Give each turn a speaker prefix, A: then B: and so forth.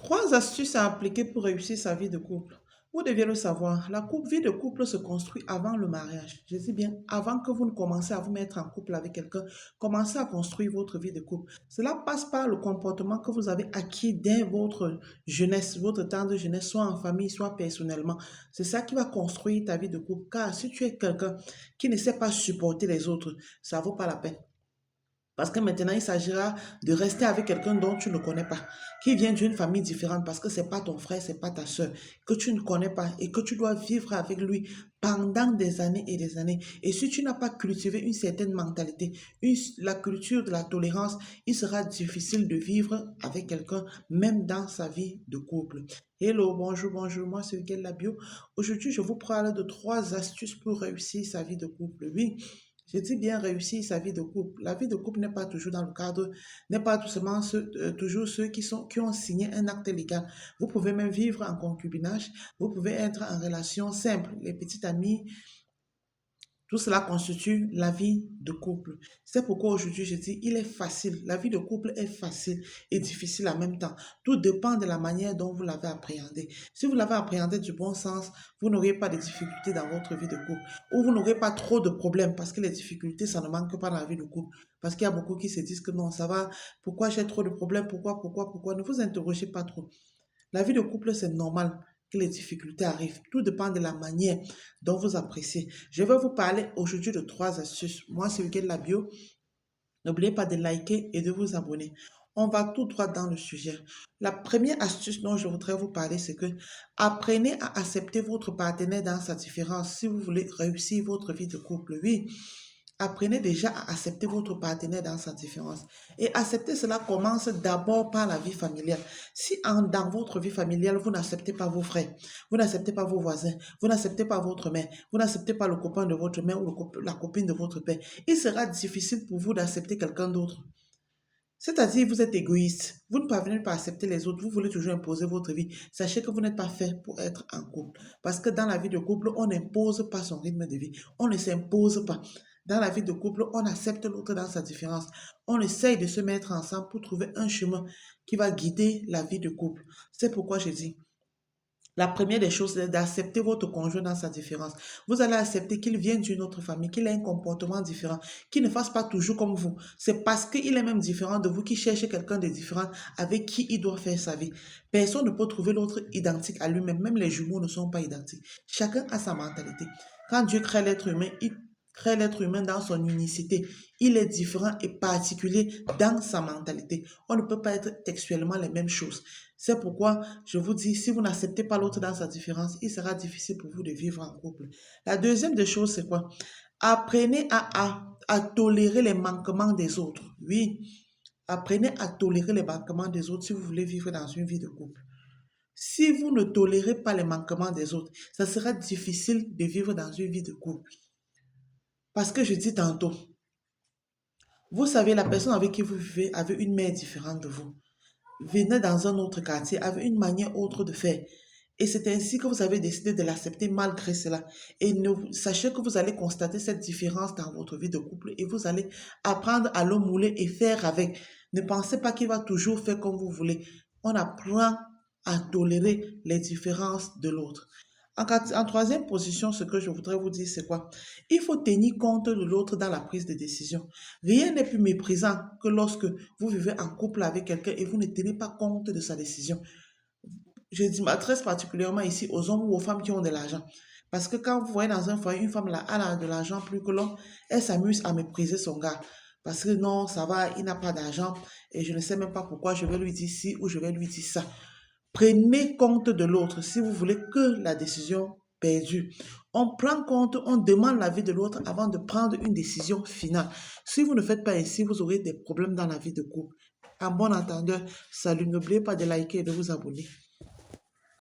A: Trois astuces à appliquer pour réussir sa vie de couple. Vous deviez le savoir, vie de couple se construit avant le mariage. Je dis bien, avant que vous ne commencez à vous mettre en couple avec quelqu'un, commencez à construire votre vie de couple. Cela passe par le comportement que vous avez acquis dès votre jeunesse, votre temps de jeunesse, soit en famille, soit personnellement. C'est ça qui va construire ta vie de couple. Car si tu es quelqu'un qui ne sait pas supporter les autres, ça ne vaut pas la peine. Parce que maintenant, il s'agira de rester avec quelqu'un dont tu ne connais pas, qui vient d'une famille différente, parce que c'est pas ton frère, c'est pas ta soeur, que tu ne connais pas et que tu dois vivre avec lui pendant des années et des années. Et si tu n'as pas cultivé une certaine mentalité, la culture de la tolérance, il sera difficile de vivre avec quelqu'un, même dans sa vie de couple. Hello, bonjour, bonjour, moi c'est Miguel Labio. Aujourd'hui, je vous parle de trois astuces pour réussir sa vie de couple. Oui. Je dis bien réussir sa vie de couple. La vie de couple n'est pas toujours dans le cadre, n'est pas tout seulement toujours ceux qui ont signé un acte légal. Vous pouvez même vivre en concubinage, vous pouvez être en relation simple, les petites amies, tout cela constitue la vie de couple. C'est pourquoi aujourd'hui je dis, il est facile. La vie de couple est facile et difficile en même temps. Tout dépend de la manière dont vous l'avez appréhendé. Si vous l'avez appréhendé du bon sens, vous n'aurez pas de difficultés dans votre vie de couple. Ou vous n'aurez pas trop de problèmes parce que les difficultés, ça ne manque pas dans la vie de couple. Parce qu'il y a beaucoup qui se disent que non, ça va, pourquoi j'ai trop de problèmes, pourquoi. Ne vous interrogez pas trop. La vie de couple, c'est normal que les difficultés arrivent. Tout dépend de la manière dont vous appréciez. Je vais vous parler aujourd'hui de trois astuces. Moi, c'est Miguel Labio. N'oubliez pas de liker et de vous abonner. On va tout droit dans le sujet. La première astuce dont je voudrais vous parler, c'est que apprenez à accepter votre partenaire dans sa différence si vous voulez réussir votre vie de couple. Oui, apprenez déjà à accepter votre partenaire dans sa différence. Et accepter cela commence d'abord par la vie familiale. Si dans votre vie familiale, vous n'acceptez pas vos frères, vous n'acceptez pas vos voisins, vous n'acceptez pas votre mère, vous n'acceptez pas le copain de votre mère ou la copine de votre père, il sera difficile pour vous d'accepter quelqu'un d'autre. C'est-à-dire, vous êtes égoïste. Vous ne parvenez pas à accepter les autres. Vous voulez toujours imposer votre vie. Sachez que vous n'êtes pas fait pour être en couple. Parce que dans la vie de couple, on n'impose pas son rythme de vie. On ne s'impose pas. Dans la vie de couple, on accepte l'autre dans sa différence. On essaye de se mettre ensemble pour trouver un chemin qui va guider la vie de couple. C'est pourquoi je dis, la première des choses, c'est d'accepter votre conjoint dans sa différence. Vous allez accepter qu'il vienne d'une autre famille, qu'il ait un comportement différent, qu'il ne fasse pas toujours comme vous. C'est parce qu'il est même différent de vous qu'il cherche quelqu'un de différent avec qui il doit faire sa vie. Personne ne peut trouver l'autre identique à lui-même. Même les jumeaux ne sont pas identiques. Chacun a sa mentalité. Quand Dieu crée l'être humain, il crée l'être humain dans son unicité. Il est différent et particulier dans sa mentalité. On ne peut pas être textuellement les mêmes choses. C'est pourquoi je vous dis, si vous n'acceptez pas l'autre dans sa différence, il sera difficile pour vous de vivre en couple. La deuxième des choses, c'est quoi? Apprenez à tolérer les manquements des autres. Oui, apprenez à tolérer les manquements des autres si vous voulez vivre dans une vie de couple. Si vous ne tolérez pas les manquements des autres, ça sera difficile de vivre dans une vie de couple. Parce que je dis tantôt, vous savez, la personne avec qui vous vivez avait une mère différente de vous. Venait dans un autre quartier, avait une manière autre de faire. Et c'est ainsi que vous avez décidé de l'accepter malgré cela. Et sachez que vous allez constater cette différence dans votre vie de couple et vous allez apprendre à le mouler et faire avec. Ne pensez pas qu'il va toujours faire comme vous voulez. On apprend à tolérer les différences de l'autre. En troisième position, ce que je voudrais vous dire, c'est quoi? Il faut tenir compte de l'autre dans la prise de décision. Rien n'est plus méprisant que lorsque vous vivez en couple avec quelqu'un et vous ne tenez pas compte de sa décision. Je m'adresse particulièrement ici aux hommes ou aux femmes qui ont de l'argent. Parce que quand vous voyez dans un foyer, une femme là, elle a de l'argent plus que l'homme, elle s'amuse à mépriser son gars. Parce que non, ça va, il n'a pas d'argent et je ne sais même pas pourquoi je vais lui dire ci ou je vais lui dire ça. Prenez compte de l'autre si vous voulez que la décision perdure. On prend compte, on demande l'avis de l'autre avant de prendre une décision finale. Si vous ne faites pas ainsi, vous aurez des problèmes dans la vie de couple. En bon entendeur, salut, n'oubliez pas de liker et de vous abonner.